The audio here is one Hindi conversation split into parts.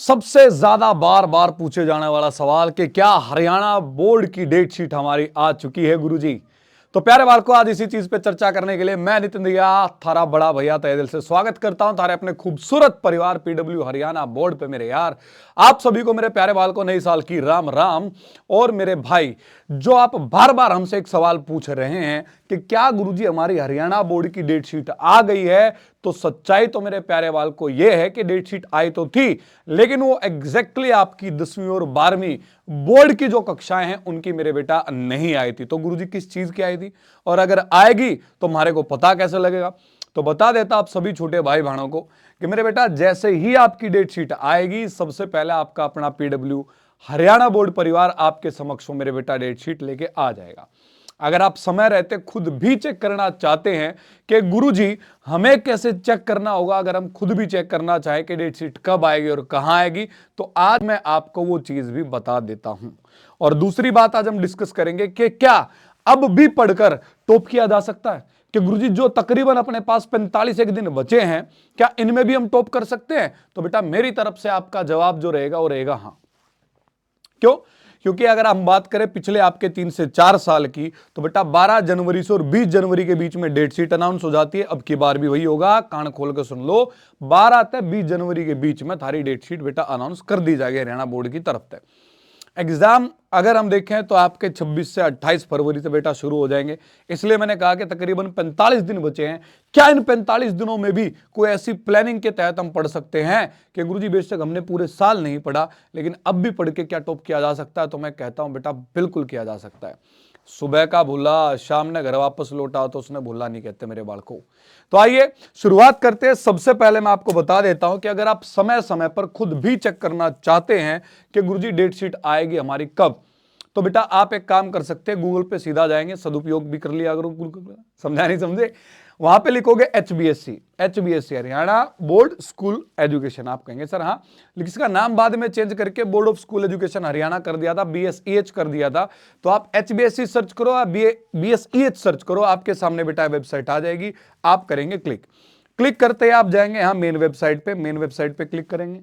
सबसे ज्यादा बार बार पूछे जाने वाला सवाल कि क्या हरियाणा बोर्ड की डेट शीट हमारी आ चुकी है गुरुजी। तो प्यारे बालकों, आज इसी चीज पे चर्चा करने के लिए मैं नितिन दिया थारा बड़ा भैया तहे दिल से स्वागत करता हूं थारे अपने खूबसूरत परिवार पीडब्ल्यू हरियाणा बोर्ड पे। मेरे यार, आप सभी को मेरे प्यारे बालकों नई साल की राम राम। और मेरे भाई, जो आप बार बार हमसे एक सवाल पूछ रहे हैं कि क्या गुरुजी हमारी हरियाणा बोर्ड की डेट शीट आ गई है, तो सच्चाई तो मेरे प्यारे बालकों यह है कि डेट शीट आई तो थी, लेकिन वो एग्जैक्टली आपकी 10वीं और 12वीं बोर्ड की जो कक्षाएं हैं उनकी मेरे बेटा नहीं आई थी। तो गुरुजी किस चीज की आई थी, और अगर आएगी तो हमारे को पता कैसे लगेगा? तो बता देता आप सभी छोटे भाई बहनों को कि मेरे बेटा, जैसे ही आपकी डेट शीट आएगी, सबसे पहले आपका अपना पीडब्ल्यू हरियाणा बोर्ड परिवार आपके समक्ष मेरे बेटा डेट शीट लेके आ जाएगा। अगर आप समय रहते खुद भी चेक करना चाहते हैं कि गुरुजी हमें कैसे चेक करना होगा, अगर हम खुद भी चेक करना चाहें कि डेट शीट कब आएगी और कहां आएगी, तो आज मैं आपको वो चीज भी बता देता हूं। और दूसरी बात आज हम डिस्कस करेंगे कि क्या अब भी पढ़कर टॉप किया जा सकता है, कि गुरुजी जो तकरीबन अपने पास 45 एक दिन बचे हैं, क्या इनमें भी हम टॉप कर सकते हैं? तो बेटा मेरी तरफ से आपका जवाब जो रहेगा वो रहेगा हां। क्यों? क्योंकि अगर हम बात करें पिछले आपके 3 से 4 साल की, तो बेटा 12 जनवरी से और 20 जनवरी के बीच में डेट शीट अनाउंस हो जाती है। अब की बार भी वही होगा, कान खोल कर सुन लो, 12 से 20 जनवरी के बीच में थारी डेट शीट बेटा अनाउंस कर दी जाएगी हरियाणा बोर्ड की तरफ से। एग्जाम अगर हम देखें तो आपके 26 से 28 फरवरी से बेटा शुरू हो जाएंगे। इसलिए मैंने कहा कि तकरीबन 45 दिन बचे हैं। क्या इन 45 दिनों में भी कोई ऐसी प्लानिंग के तहत हम पढ़ सकते हैं कि गुरुजी बेशक हमने पूरे साल नहीं पढ़ा, लेकिन अब भी पढ़ के क्या टॉप किया जा सकता है? तो मैं कहता हूं बेटा बिल्कुल किया जा सकता है। सुबह का भूला शाम ने घर वापस लौटा तो उसने भूला नहीं कहते मेरे बालकों। तो आइए शुरुआत करते हैं। सबसे पहले मैं आपको बता देता हूं कि अगर आप समय समय पर खुद भी चेक करना चाहते हैं कि गुरुजी डेट शीट आएगी हमारी कब, तो बेटा आप एक काम कर सकते हैं, गूगल पे सीधा जाएंगे, सदुपयोग भी कर लिया अगर समझा नहीं समझे, वहां पे लिखोगे HBSC Haryana board school education. आप कहेंगे सर हाँ, लेकिन इसका नाम बाद में चेंज करके board of school education Haryana कर दिया था, बीएसईएच कर दिया था। तो आप एचबीएससी सर्च करो या बीएसईएच सर्च करो, आपके सामने बेटा वेबसाइट आ जाएगी। आप करेंगे क्लिक करते ही आप जाएंगे यहाँ मेन वेबसाइट पे क्लिक करेंगे,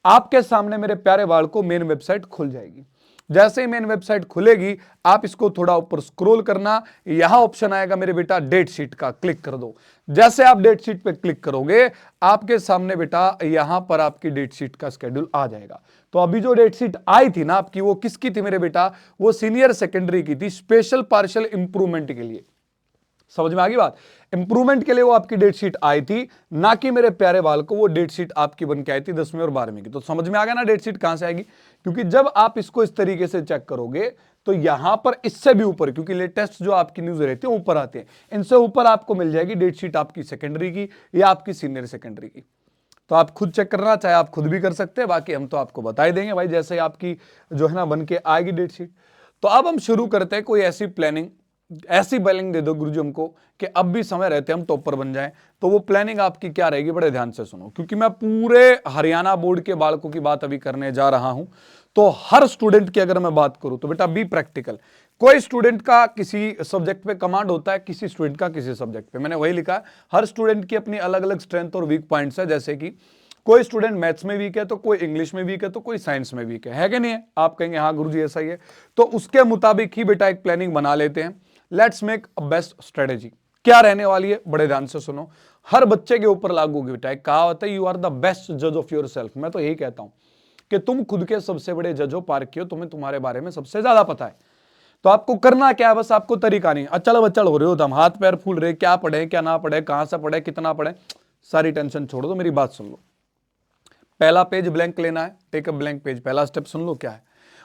आपके सामने मेरे प्यारे बालकों मेन वेबसाइट खुल जाएगी। जैसे ही मेन वेबसाइट खुलेगी, आप इसको थोड़ा ऊपर स्क्रॉल करना, यहां ऑप्शन आएगा मेरे बेटा डेट शीट का, क्लिक कर दो। जैसे आप डेट शीट पे क्लिक करोगे, आपके सामने बेटा यहां पर आपकी डेट शीट का शेड्यूल आ जाएगा। तो अभी जो डेट शीट आई थी ना आपकी, वो किसकी थी मेरे बेटा? वो सीनियर सेकेंडरी की थी, स्पेशल पार्शियल इंप्रूवमेंट के लिए। समझ में आ गई बात? इंप्रूवमेंट के लिए वो आपकी डेट शीट आई थी, ना कि मेरे प्यारे बाल को वो डेट शीट आपकी बन के आई थी 10वीं और 12वीं की। तो समझ में आ गया ना डेट शीट कहां से आएगी? क्योंकि जब आप इसको इस तरीके से चेक करोगे तो यहां पर इससे भी ऊपर, क्योंकि लेटेस्ट जो आपकी न्यूज रहती है ऊपर आते हैं, इनसे ऊपर आपको मिल जाएगी डेट शीट आपकी सेकेंडरी की या आपकी सीनियर सेकेंडरी की। तो आप खुद चेक करना चाहे आप खुद भी कर सकते हैं, बाकी हम तो आपको बता ही देंगे भाई जैसे आपकी जो है ना बन के आएगी डेट शीट। तो अब हम शुरू करते हैं, कोई ऐसी प्लानिंग, ऐसी प्लानिंग दे दो गुरुजी हमको कि अब भी समय रहते हम टॉपर बन जाएं। तो वो प्लानिंग आपकी क्या रहेगी, बड़े ध्यान से सुनो, क्योंकि मैं पूरे हरियाणा बोर्ड के बालकों की बात अभी करने जा रहा हूं। तो हर स्टूडेंट की अगर मैं बात करूं तो बेटा बी प्रैक्टिकल। कोई स्टूडेंट का किसी सब्जेक्ट पे कमांड होता है, किसी स्टूडेंट का किसी सब्जेक्ट पे। मैंने वही लिखा है, हर स्टूडेंट की अपनी अलग अलग स्ट्रेंथ और वीक पॉइंट्स है। जैसे कि कोई स्टूडेंट मैथ्स में वीक है, तो कोई इंग्लिश में वीक है, तो कोई साइंस में वीक है कि नहीं है? आप कहेंगे हाँ गुरुजी ऐसा ही है। तो उसके मुताबिक ही बेटा एक प्लानिंग बना लेते हैं। Let's make a best strategy. क्या रहने वाली है, बड़े ध्यान से सुनो, हर बच्चे के ऊपर लागू होगी बेटा। एक कहावत है, यू आर द बेस्ट जज ऑफ योर सेल्फ। मैं तो यही कहता हूं कि तुम खुद के सबसे बड़े जज हो, पार्कियो, तुम्हें तुम्हारे बारे में सबसे ज्यादा पता है। तो आपको करना क्या है, बस आपको तरीका नहीं, अचल बच्चल हो रहे हो, हम हाथ पैर फूल रहे, क्या पढ़े क्या ना पढ़े, कहां से पढ़े कितना पढ़े, सारी टेंशन छोड़ दो, मेरी बात सुन लो। पहला पेज ब्लैंक लेना है, टेक अ ब्लैंक पेज। पहला स्टेप सुन लो क्या है,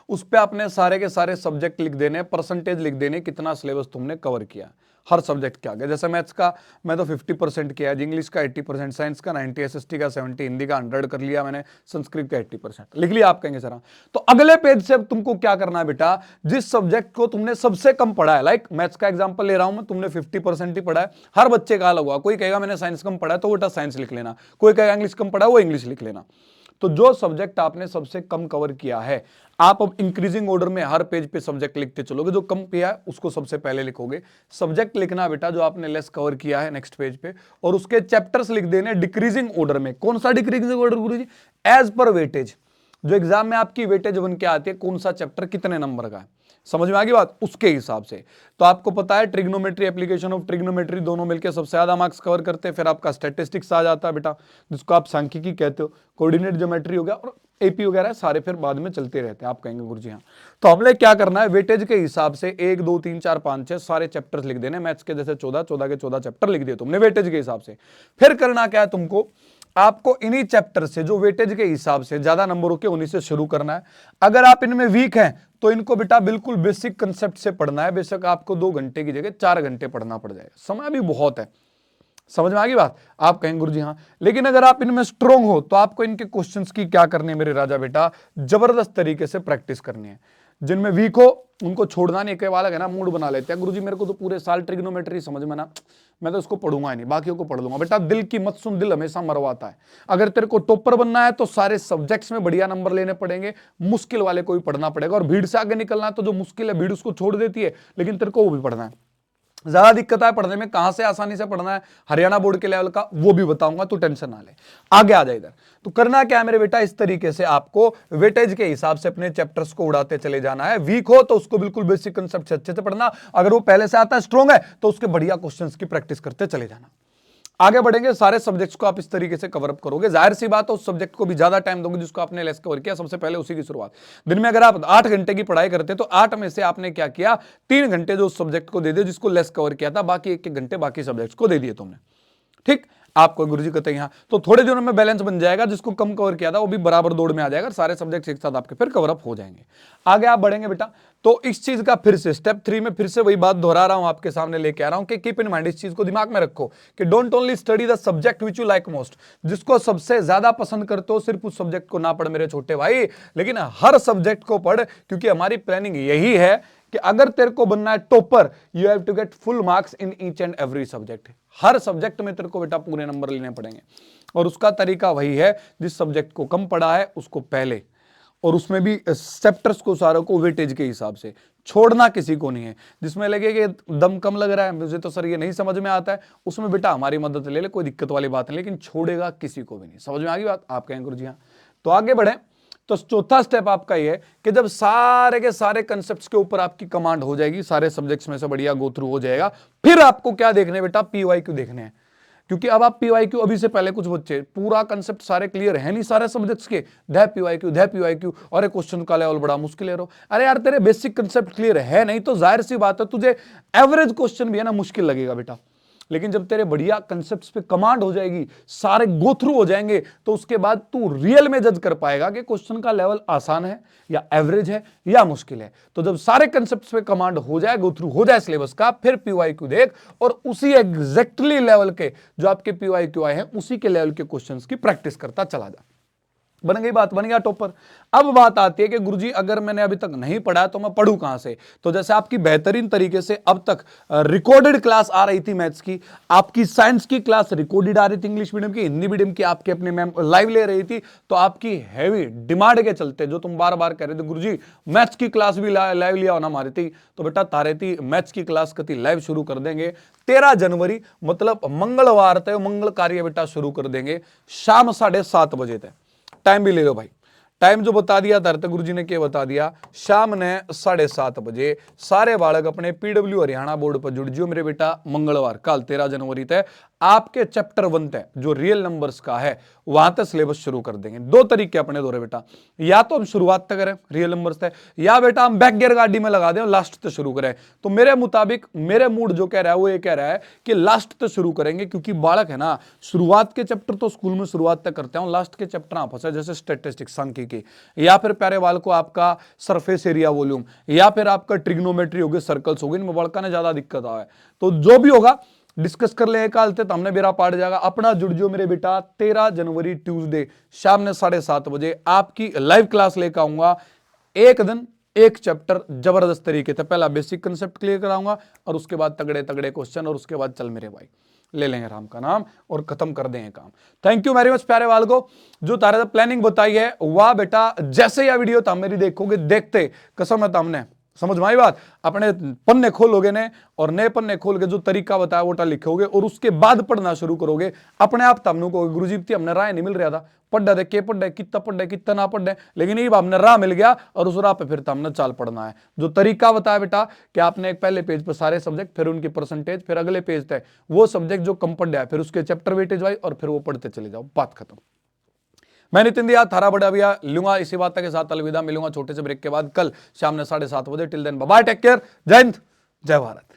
उस पे आपने सारे के सारे सब्जेक्ट लिख देने, परसेंटेज लिख देने, कितना सिलेबस तुमने कवर किया हर सब्जेक्ट के आगे। जैसे मैथ्स का मैं तो 50% किया है, इंग्लिश का 80%, साइंस का 90, एसएसटी का 70, हिंदी का 100 कर लिया मैंने, संस्कृत का 80% लिख लिया। आप कहेंगे सर तो अगले पेज से तुमको क्या करना है बेटा, जिस सब्जेक्ट को तुमने सबसे कम पढ़ा है, लाइक मैथ्स का एग्जाम्पल ले रहा हूं मैं, तुमने 50% ही पढ़ा है, हर बच्चे का अलग हुआ। कोई कहेगा मैंने साइंस कम पढ़ा है तो बेटा साइंस लिख लेना, कोई कहेगा इंग्लिश कम पढ़ा है वो इंग्लिश लिख लेना। तो जो सब्जेक्ट आपने सबसे कम कवर किया है, आप अब इंक्रीजिंग ऑर्डर में हर पेज पे सब्जेक्ट लिखते चलोगे। जो कम किया है उसको सबसे पहले लिखोगे। सब्जेक्ट लिखना बेटा जो आपने लेस कवर किया है नेक्स्ट पेज पे, और उसके चैप्टर्स लिख देने डिक्रीजिंग ऑर्डर में। कौन सा डिक्रीजिंग ऑर्डर गुरुजी? As per weightage. जो एग्जाम में आपकी वेटेज बन के आती है, कौन सा चैप्टर कितने नंबर का है, समझ में आ गई बात, उसके हिसाब से। तो आपको पता है ट्रिग्नोमेट्री, एप्लीकेशन ऑफ ट्रिग्नोमेट्री दोनों मिलकर सबसे ज्यादा मार्क्स कवर करते हैं। फिर आपका स्टैटिस्टिक्स आ जाता है बेटा, जिसको आप सांख्यिकी कहते हो, कोऑर्डिनेट ज्योमेट्री हो गया, और एपी वगैरह सारे फिर बाद में चलते रहते हैं। आप कहेंगे गुरुजी हाँ, तो हमने क्या करना है, वेटेज के हिसाब से 1 2 3 4 5 6 सारे चैप्टर्स लिख देने। मैथ्स के जैसे 14 14 के 14 चैप्टर लिख दिए तुमने वेटेज के हिसाब से। फिर करना क्या है तुमको, आपको इन्हीं चैप्टर से जो वेटेज के हिसाब से ज्यादा नंबरों के उन्हीं से शुरू करना है। अगर आप इनमें वीक हैं तो इनको बेटा बिल्कुल बेसिक कंसेप्ट से पढ़ना है। बेशक आपको 2 घंटे की जगह 4 घंटे पढ़ना पड़ जाएगा, समय भी बहुत है। समझ में आ गई बात, आप कहेंगे गुरुजी हाँ, लेकिन अगर आप इनमें स्ट्रांग हो तो आपको इनके क्वेश्चंस की क्या करनी है मेरे राजा बेटा, जबरदस्त तरीके से प्रैक्टिस करनी है। जिनमें वीक हो उनको छोड़ना नहीं। कई वाला है ना, मूड बना लेते हैं, गुरुजी मेरे को तो पूरे साल ट्रिग्नोमेट्री समझ में ना, मैं तो इसको पढ़ूंगा ही नहीं, बाकियों को पढ़ लूंगा। बेटा दिल की मत सुन, दिल हमेशा मरवाता है। अगर तेरे को टॉपर बनना है तो सारे सब्जेक्ट्स में बढ़िया नंबर लेने पड़ेंगे, मुश्किल वाले को भी पढ़ना पड़ेगा। और भीड़ से आगे निकलना है तो जो मुश्किल है भीड़ उसको छोड़ देती है, लेकिन तेरे को वो भी पढ़ना है। ज्यादा दिक्कत है पढ़ने में, कहां से आसानी से पढ़ना है हरियाणा बोर्ड के लेवल का वो भी बताऊंगा, तो टेंशन ना ले। आगे आ जाए इधर। तो करना क्या है मेरे बेटा, इस तरीके से आपको वेटेज के हिसाब से अपने चैप्टर्स को उड़ाते चले जाना है। वीक हो तो उसको बिल्कुल बेसिक कंसेप्ट से अच्छे से पढ़ना, अगर वो पहले से आता है स्ट्रॉन्ग है तो उसके बढ़िया क्वेश्चंस की प्रैक्टिस करते चले जाना। आगे बढ़ेंगे, सारे सब्जेक्ट्स को आप इस तरीके से कवर अप करोगे। जाहिर सी बात है उस सब्जेक्ट को भी ज्यादा टाइम दोगे जिसको आपने लेस कवर किया, सबसे पहले उसी की शुरुआत। दिन में अगर आप 8 घंटे की पढ़ाई करते तो 8 में से आपने क्या किया, 3 घंटे जो उस सब्जेक्ट को दे दिए जिसको लेस कवर किया था, बाकी 1 घंटे बाकी सब्जेक्ट्स को दे दिए तुमने। ठीक, आपको गुरुजी कहते हैं यहाँ तो थोड़े दिनों में बैलेंस बन जाएगा, जिसको कम कवर किया था वो भी बराबर दौड़ में आ जाएगा, सारे सब्जेक्ट्स एक साथ आपके फिर कवर अप हो जाएंगे। आगे आप बढ़ेंगे बेटा, तो इस चीज का फिर से स्टेप 3 में फिर से वही बात दोहरा रहा हूं, आपके सामने लेके आ रहा हूं कि कीप इन माइंड, इस चीज को दिमाग में रखो कि don't only study the subject which you like most. जिसको सबसे ज्यादा पसंद करते हो सिर्फ उस सब्जेक्ट को ना पढ़ मेरे छोटे भाई, लेकिन हर सब्जेक्ट को पढ़, क्योंकि हमारी प्लानिंग यही है कि अगर तेरे को बनना है topper, you have to get full marks in each and every subject. हर सब्जेक्ट में तेरे को बेटा पूरे नंबर लेने पड़ेंगे, और उसका तरीका वही है, जिस सब्जेक्ट को कम पढ़ा है उसको पहले, और उसमें भी चैप्टर्स को सारों को वेटेज के हिसाब से, छोड़ना किसी को नहीं है। जिसमें लगे कि दम कम लग रहा है, मुझे तो सर ये नहीं समझ में आता है, उसमें बेटा हमारी मदद ले ले, कोई दिक्कत वाली बात नहीं, लेकिन छोड़ेगा किसी को भी नहीं। समझ में आ गई बात, आप कहेंगे गुरुजी हाँ। तो आगे बढ़े, तो चौथा स्टेप आपका ये है कि जब सारे के सारे कंसेप्ट्स के ऊपर आपकी कमांड हो जाएगी, सारे सब्जेक्ट्स में से बढ़िया गो थ्रू हो जाएगा, फिर आपको क्या देखने बेटा, पीवाईक्यू देखने हैं। क्योंकि अब आप पीवाईक्यू, अभी से पहले कुछ बच्चे पूरा कंसेप्ट सारे क्लियर है नहीं सारे सब्जेक्ट्स के, दै पीवाईक्यू, और क्वेश्चन का लेवल बड़ा मुश्किल है। अरे यार तेरे बेसिक कंसेप्ट क्लियर है नहीं तो जाहिर सी बात है तुझे एवरेज क्वेश्चन भी है ना मुश्किल लगेगा बेटा। लेकिन जब तेरे बढ़िया कंसेप्ट्स पे कमांड हो जाएगी, सारे गो थ्रू हो जाएंगे, तो उसके बाद तू रियल में जज कर पाएगा कि क्वेश्चन का लेवल आसान है या एवरेज है या मुश्किल है। तो जब सारे कंसेप्ट्स पे कमांड हो जाए, गो थ्रू हो जाए सिलेबस का, फिर पीवाईक्यू देख और उसी एग्जैक्टली लेवल के जो आपके पीवाईक्यू आए हैं उसी के लेवल के क्वेश्चंस की प्रैक्टिस करता चला जा। बन गई बात, बन गया टॉपर। अब बात आती है कि गुरुजी अगर मैंने अभी तक नहीं पढ़ा तो मैं पढ़ूं कहां से। तो जैसे आपकी बेहतरीन तरीके से अब तक रिकॉर्डेड क्लास आ रही थी मैथ्स की, आपकी साइंस की क्लास रिकॉर्डेड आ रही थी, इंग्लिश मीडियम की, हिंदी मीडियम की आपके अपने मैम लाइव ले रही थी, तो आपकी हैवी डिमांड के चलते जो तुम बार बार कह रहे थे गुरुजी मैथ्स की क्लास भी लाइव लिया होना हमारी थी, तो बेटा तारे थी मैथ्स की क्लास कति लाइव शुरू कर देंगे 13 जनवरी, मतलब मंगलवार तक मंगल कार्य बेटा शुरू कर देंगे शाम 7:30 बजे तक। टाइम भी ले लो भाई, टाइम जो बता दिया था गुरुजी ने क्या बता दिया, शाम ने 7:30 बजे सारे बालक अपने पीडब्ल्यू हरियाणा बोर्ड पर जुड़ जियो मेरे बेटा। मंगलवार कल 13 जनवरी तक आपके चैप्टर 1 तक जो रियल नंबर्स का है वहां तक सिलेबस शुरू कर देंगे। 2 तरीके अपने दो बेटा, या तो हम शुरुआत तक करें रियल नंबर्स तक, या बेटा हम बैक गियर गाड़ी में लगा दें और लास्ट तक शुरू करें। तो मेरे मुताबिक मेरे मूड जो कह रहा है वो ये कह रहा है कि लास्ट तक शुरू करेंगे, क्योंकि बालक है ना शुरुआत के चैप्टर तो स्कूल में शुरुआत तक करते हैं, लास्ट के चैप्टर आप फंसे जैसे स्टैटिस्टिक्स सांख्यिकी, या फिर प्यारे बाल को आपका सरफेस एरिया वॉल्यूम, या फिर आपका ट्रिग्नोमेट्री हो गई, सर्कल्स हो गई, इनमें बालका ने ज्यादा दिक्कत आ है। तो जो भी होगा डिस्कस कर ले कल तो हमने बेरा पाट जाएगा। अपना जुड़ जो मेरे बेटा 13 जनवरी ट्यूसडे शाम ने 7:30 बजे आपकी लाइव क्लास लेकर आऊंगा। एक दिन एक चैप्टर जबरदस्त तरीके से, पहला बेसिक कंसेप्ट क्लियर कराऊंगा और उसके बाद तगड़े तगड़े क्वेश्चन, और उसके बाद चल मेरे भाई ले लेंगे राम का नाम और खत्म कर देंगे काम। थैंक यू वेरी मच प्यारे वाल को, जो तारे प्लानिंग बताई है वाह बेटा। जैसे यह वीडियो तुम मेरी देखोगे, देखते कसम है तुमने समझ में आई बात। अपने पन्ने खोलोगे ने और नए पन्ने खोल के जो तरीका बताया वो लिखोगे और उसके बाद पढ़ना शुरू करोगे, अपने आप तमनु को गुरु जी हमने राय नहीं मिल रहा था, पढ़ा दे के पढ़े कितना पढ़े कितना ना पढ़े, लेकिन ये हमने राह मिल गया और उस राह पे फिर हमने चाल पढ़ना है। जो तरीका बताया बेटा कि आपने एक पहले पेज पर सारे सब्जेक्ट, फिर उनकी परसेंटेज, फिर अगले पेज तक वो सब्जेक्ट जो कम पढ़ा है फिर उसके चैप्टर वेटेज वाइज और फिर वो पढ़ते चले जाओ, बात खत्म। मैं नितिन दिया थारा बड़ा भैया लूंगा इसी बात के साथ अलविदा, मिलूंगा छोटे से ब्रेक के बाद कल शाम ने 7:30 बजे। Till then bye, take care, जय हिंद जय भारत।